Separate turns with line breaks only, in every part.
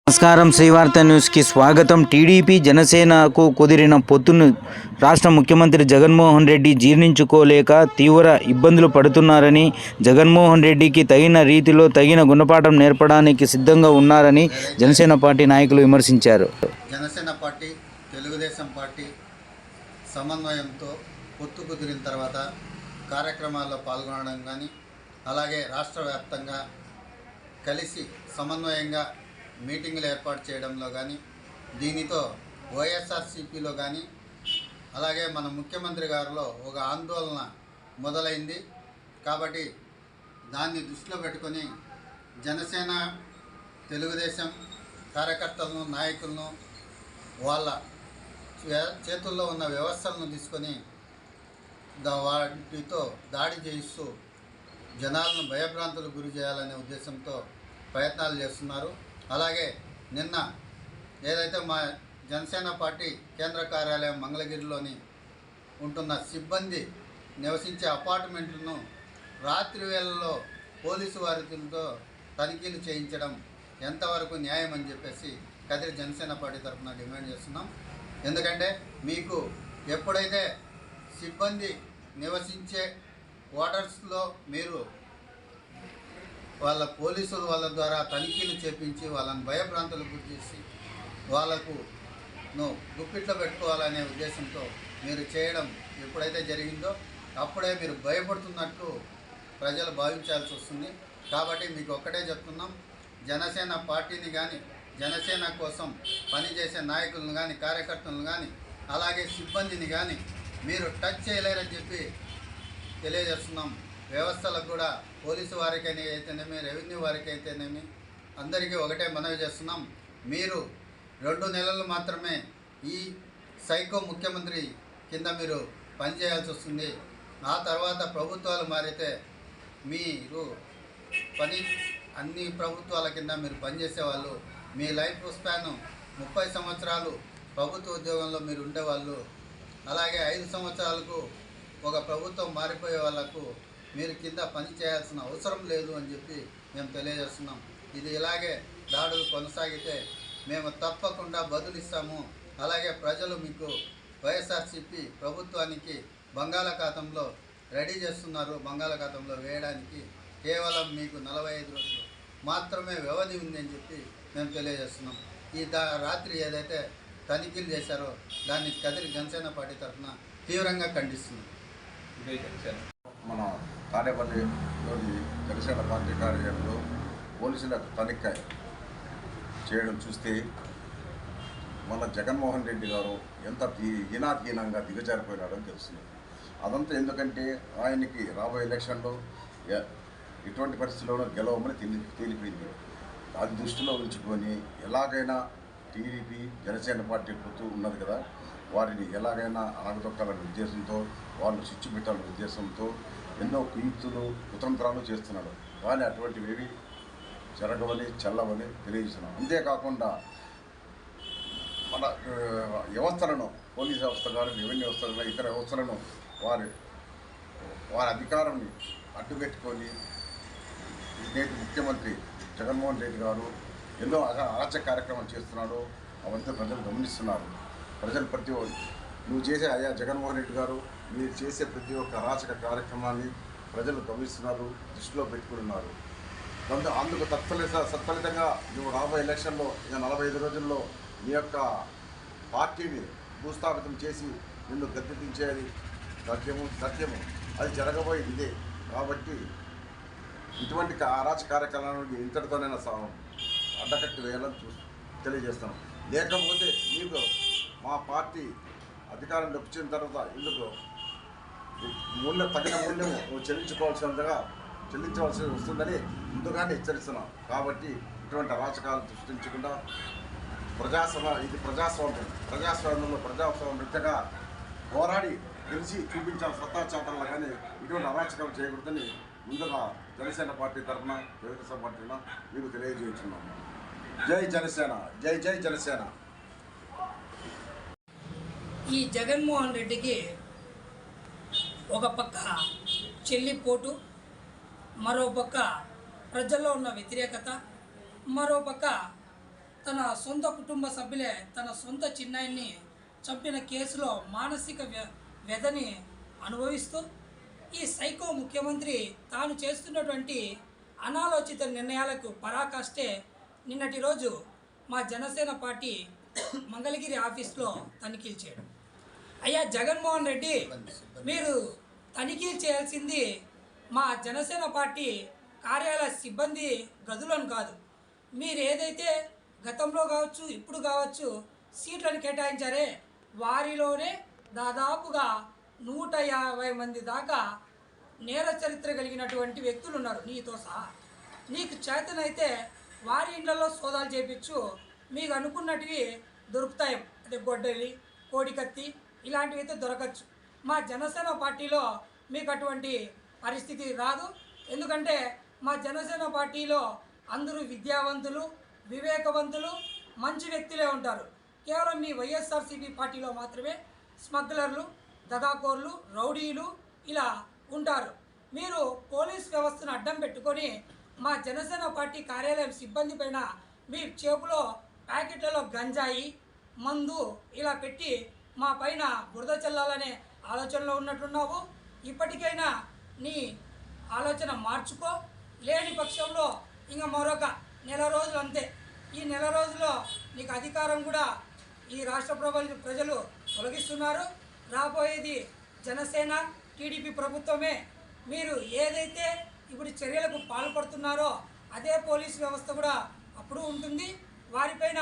నమస్కారం, శ్రీవార్త న్యూస్కి స్వాగతం. టీడీపీ జనసేనకు కుదిరిన పొత్తును రాష్ట్ర ముఖ్యమంత్రి జగన్మోహన్ రెడ్డి జీర్ణించుకోలేక తీవ్ర ఇబ్బందులు పడుతున్నారని, జగన్మోహన్ రెడ్డికి తగిన రీతిలో తగిన గుణపాఠం నేర్పడానికి సిద్ధంగా ఉన్నారని జనసేన పార్టీ నాయకులు విమర్శించారు.
జనసేన పార్టీ తెలుగుదేశం పార్టీ సమన్వయంతో పొత్తు కుదిరిన తర్వాత కార్యక్రమాల్లో పాల్గొనడం కానీ, అలాగే రాష్ట్ర వ్యాప్తంగా కలిసి సమన్వయంగా మీటింగులు ఏర్పాటు చేయడంలో కానీ, దీనితో వైఎస్ఆర్సీపీలో కానీ, అలాగే మన ముఖ్యమంత్రి గారిలో ఒక ఆందోళన మొదలైంది. కాబట్టి దాన్ని దృష్టిలో పెట్టుకొని జనసేన తెలుగుదేశం కార్యకర్తలను, నాయకులను వాళ్ళ చేతుల్లో ఉన్న వ్యవస్థలను తీసుకొని వాటితో దాడి చేయిస్తూ జనాలను భయభ్రాంతులకు గురి చేయాలనే ఉద్దేశంతో ప్రయత్నాలు చేస్తున్నారు. అలాగే నిన్న ఏదైతే మా జనసేన పార్టీ కేంద్ర కార్యాలయం మంగళగిరిలోని ఉంటున్న సిబ్బంది నివసించే అపార్ట్మెంట్లను రాత్రి వేళల్లో పోలీసు వారితో తనిఖీలు చేయించడం ఎంతవరకు న్యాయం అని చెప్పేసి కదిరి జనసేన పార్టీ తరఫున డిమాండ్ చేస్తున్నాం. ఎందుకంటే మీకు ఎప్పుడైతే సిబ్బంది నివసించే క్వార్టర్స్లో మీరు వాళ్ళ పోలీసులు వాళ్ళ ద్వారా తనిఖీలు చేపించి వాళ్ళని భయభ్రాంతులకు గురి చేసి వాళ్ళకు గుప్పిట్లో పెట్టుకోవాలనే ఉద్దేశంతో మీరు చేయడం ఎప్పుడైతే జరిగిందో అప్పుడే మీరు భయపడుతున్నట్టు ప్రజలు భావించాల్సి వస్తుంది. కాబట్టి మీకు ఒక్కటే చెప్తున్నాం, జనసేన పార్టీని కానీ, జనసేన కోసం పనిచేసే నాయకులను కానీ, కార్యకర్తలను కానీ, అలాగే సిబ్బందిని కానీ మీరు టచ్ చేయలేరని చెప్పి తెలియజేస్తున్నాం. వ్యవస్థలకు కూడా పోలీసు వారికైనా అయితేనేమి, రెవెన్యూ వారికి అయితేనేమి అందరికీ ఒకటే మనవి చేస్తున్నాం. మీరు 2 నెలలు మాత్రమే ఈ సైకో ముఖ్యమంత్రి కింద మీరు పనిచేయాల్సి వస్తుంది. ఆ తర్వాత ప్రభుత్వాలు మారితే మీరు అన్ని ప్రభుత్వాల కింద మీరు పనిచేసేవాళ్ళు. మీ లైఫ్ స్పాన్ 30 సంవత్సరాలు ప్రభుత్వ ఉద్యోగంలో మీరు ఉండేవాళ్ళు. అలాగే 5 సంవత్సరాలకు ఒక ప్రభుత్వం మారిపోయే వాళ్ళకు మీరు కింద పని చేయాల్సిన అవసరం లేదు అని చెప్పి మేము తెలియజేస్తున్నాం. ఇది ఇలాగే దాడులు కొనసాగితే మేము తప్పకుండా బదులిస్తాము. అలాగే ప్రజలు మీకు వైఎస్ఆర్సీపీ ప్రభుత్వానికి బంగాళాఖాతంలో రెడీ చేస్తున్నారు. బంగాళాఖాతంలో వేయడానికి కేవలం మీకు 45 రోజులు మాత్రమే వ్యవధి ఉంది అని చెప్పి మేము తెలియజేస్తున్నాం. ఈ రాత్రి ఏదైతే తనిఖీలు చేశారో దాన్ని కదిరి జనసేన పార్టీ తరఫున తీవ్రంగా ఖండిస్తున్నాం.
మన తాడేపల్లిలోని జనసేన పార్టీ కార్యాలయంలో పోలీసులకు తనిఖీ చేయడం చూస్తే మన జగన్మోహన్ రెడ్డి గారు ఎంత హీనాహీనంగా దిగజారిపోయినాడని తెలుస్తుంది. అదంతా ఎందుకంటే ఆయనకి రాబోయే ఎలక్షన్లో ఎటువంటి పరిస్థితుల్లోనూ గెలవమని తేలిపోయింది. అది దృష్టిలో ఉంచుకొని ఎలాగైనా టీడీపీ జనసేన పార్టీ పొత్తు ఉన్నది కదా, వారిని ఎలాగైనా ఆగదొక్కాలనే ఉద్దేశంతో, వాళ్ళు స్విచ్ పెట్టాలనే ఉద్దేశంతో ఎన్నో కుయుక్తులు కుతంత్రాలు చేస్తున్నాడు. కానీ అటువంటివి జరగవని చెల్లవని తెలియజేస్తున్నాం. అంతేకాకుండా మన వ్యవస్థలను, పోలీస్ వ్యవస్థ కానీ, రెవెన్యూ వ్యవస్థ కానీ, ఇతర వ్యవస్థలను వారి అధికారాన్ని అడ్డుపెట్టుకొని నేటి ముఖ్యమంత్రి జగన్మోహన్ రెడ్డి గారు ఎన్నో అరాచక కార్యక్రమాలు చేస్తున్నాడు. అవంతా ప్రజలు గమనిస్తున్నారు. ప్రజలు నువ్వు చేసే జగన్మోహన్ రెడ్డి గారు మీరు చేసే ప్రతి ఒక్క అరాచక కార్యక్రమాన్ని ప్రజలు గమనిస్తున్నారు, దృష్టిలో పెట్టుకున్నారు. అందుకు సత్ఫలితంగా నువ్వు రాబోయే ఎలక్షన్లో ఇక 45 రోజుల్లో నీ యొక్క పార్టీని భూస్థాపితం చేసి నిన్ను గద్దెదించేది సత్యము అది జరగబోయేది ఇదే. కాబట్టి ఇటువంటి అరాచక కార్యక్రమానికి ఇంతటితోనైనా అడ్డకట్టు వేయాలని తెలియజేస్తాను. లేకపోతే నీకు మా పార్టీ అధికారం వచ్చిన తర్వాత ఇందుకు తగిన మూల్యం చెల్లించవలసి వస్తుందని ముందుగానే హెచ్చరిస్తున్నాం. కాబట్టి ఇటువంటి అరాచకాలు సృష్టించకుండా ప్రజాస్వామ్యంలో ప్రజాస్వామ్యంగా పోరాడి గెలిచి చూపించాలి సత్తాచాటంలో. కానీ ఇటువంటి అరాచకాలు చేయకూడదని ముందుగా జనసేన పార్టీ తరఫున, తెలుగుదేశం పార్టీన మీకు తెలియజేస్తున్నాం. జై జనసేన, జై జై జనసేన.
ఈ జగన్మోహన్ రెడ్డికి ఒక పక్క చెల్లిపోటు, మరో పక్క ప్రజల్లో ఉన్న వ్యతిరేకత, మరో పక్క తన సొంత కుటుంబ సభ్యులే తన సొంత చిన్నాయిని చంపిన కేసులో మానసిక వ్యధని అనుభవిస్తూ ఈ సైకో ముఖ్యమంత్రి తాను చేస్తున్నటువంటి అనాలోచిత నిర్ణయాలకు పరాకాష్టే నిన్నటి రోజు మా జనసేన పార్టీ మంగళగిరి ఆఫీస్లో తనిఖీలు చేయడం. అయ్యా జగన్మోహన్ రెడ్డి, మీరు తనిఖీలు చేయాల్సింది మా జనసేన పార్టీ కార్యాలయ సిబ్బంది గదులను కాదు. మీరు ఏదైతే గతంలో కావచ్చు ఇప్పుడు కావచ్చు సీట్లను కేటాయించారే వారిలోనే దాదాపుగా 150 మంది దాకా నేర చరిత్ర కలిగినటువంటి వ్యక్తులు ఉన్నారు నీతో సహా. నీకు చేతనైతే వారి ఇళ్లలో సోదాలు చేయించు, మీకు అనుకున్నటివి దొరుకుతాయి. అంటే గొడ్డలి, కోడికత్తి ఇలాంటివి అయితే దొరకచ్చు. మా జనసేన పార్టీలో మీకు అటువంటి పరిస్థితి రాదు. ఎందుకంటే మా జనసేన పార్టీలో అందరూ విద్యావంతులు, వివేకవంతులు, మంచి వ్యక్తులే ఉంటారు. కేవలం మీ వైఎస్ఆర్సీపీ పార్టీలో మాత్రమే స్మగ్లర్లు, దగాకోర్లు, రౌడీలు ఇలా ఉంటారు. మీరు పోలీస్ వ్యవస్థను అడ్డం పెట్టుకొని మా జనసేన పార్టీ కార్యాలయం సిబ్బంది పైన మీ చేపులో ప్యాకెట్లలో గంజాయి, మందు ఇలా పెట్టి మా పైన బురద చల్లాలనే ఆలోచనలో ఉన్నట్లున్నావు. ఇప్పటికైనా నీ ఆలోచన మార్చుకో. లేని పక్షంలో ఇంకా మరొక నెల రోజులు అంతే. ఈ నెల రోజుల్లో నీకు అధికారం కూడా ఈ రాష్ట్ర ప్రజలు తొలగిస్తున్నారు. రాబోయేది జనసేన టీడీపీ ప్రభుత్వమే. మీరు ఏదైతే ఇప్పుడు చర్యలకు పాల్పడుతున్నారో అదే పోలీస్ వ్యవస్థ కూడా అప్పుడు ఉంటుంది. వారిపైన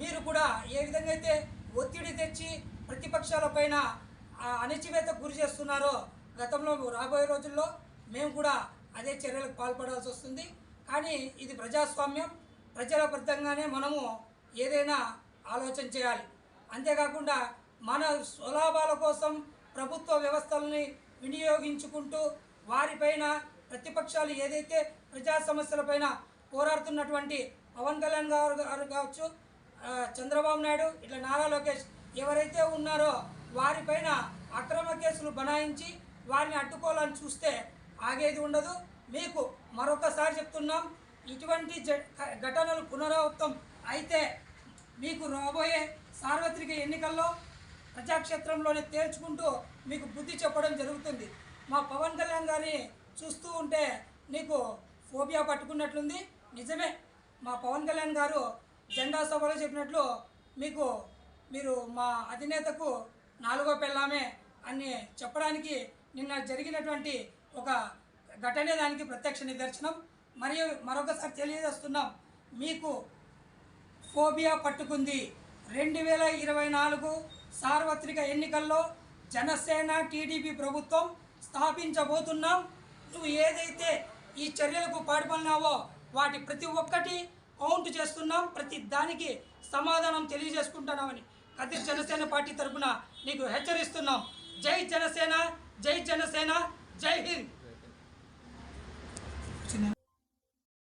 మీరు కూడా ఏ విధంగా అయితే ఒత్తిడి తెచ్చి ప్రతిపక్షాలపైన అణచివేతకు గురి చేస్తున్నారో గతంలో రాబోయే రోజుల్లో మేము కూడా అదే చర్యలకు పాల్పడాల్సి వస్తుంది. కానీ ఇది ప్రజాస్వామ్యం, ప్రజల బద్ధంగానే మనము ఏదైనా ఆలోచన చేయాలి. అంతేకాకుండా మన స్వలాభాల కోసం ప్రభుత్వ వ్యవస్థలని వినియోగించుకుంటూ వారిపైన ప్రతిపక్షాలు ఏదైతే ప్రజా సమస్యలపైన పోరాడుతున్నటువంటి పవన్ కళ్యాణ్ గారు కావచ్చు, చంద్రబాబు నాయుడు, ఇట్లా నారా లోకేష్ ఎవరైతే ఉన్నారో వారిపైన అక్రమ కేసులు బనాయించి వారిని అడ్డుకోవాలని చూస్తే ఆగేది ఉండదు. మీకు మరొకసారి చెప్తున్నాం, ఇటువంటి ఘటనలు పునరావృతం అయితే మీకు రాబోయే సార్వత్రిక ఎన్నికల్లో ప్రజాక్షేత్రంలోనే తేల్చుకుంటూ మీకు బుద్ధి చెప్పడం జరుగుతుంది. మా పవన్ కళ్యాణ్ గారిని చూస్తూ ఉంటే నీకు ఫోబియా పట్టుకున్నట్లుంది. నిజమే, మా పవన్ కళ్యాణ్ గారు జెండా సభలో చెప్పినట్లు మీరు మా అధినేతకు 4వ పెళ్ళామే అని చెప్పడానికి నిన్న జరిగినటువంటి ఒక ఘటనే దానికి ప్రత్యక్ష నిదర్శనం. మరియు మరొకసారి తెలియజేస్తున్నాం, మీకు ఫోబియా పట్టుకుంది. 2024 సార్వత్రిక ఎన్నికల్లో జనసేన టీడీపీ ప్రభుత్వం స్థాపించబోతున్నాం. నువ్వు ఏదైతే ఈ చర్యలకు పాల్పడినావో వాటి ప్రతి ఒక్కటి కౌంట్ చేస్తున్నాం. ప్రతి దానికి సమాధానం తెలియజేసుకుంటున్నామని కదిరి జనసేన పార్టీ తరఫున నీకు హెచ్చరిస్తున్నాం. జై జనసేన, జై జనసేన, జై హింద్.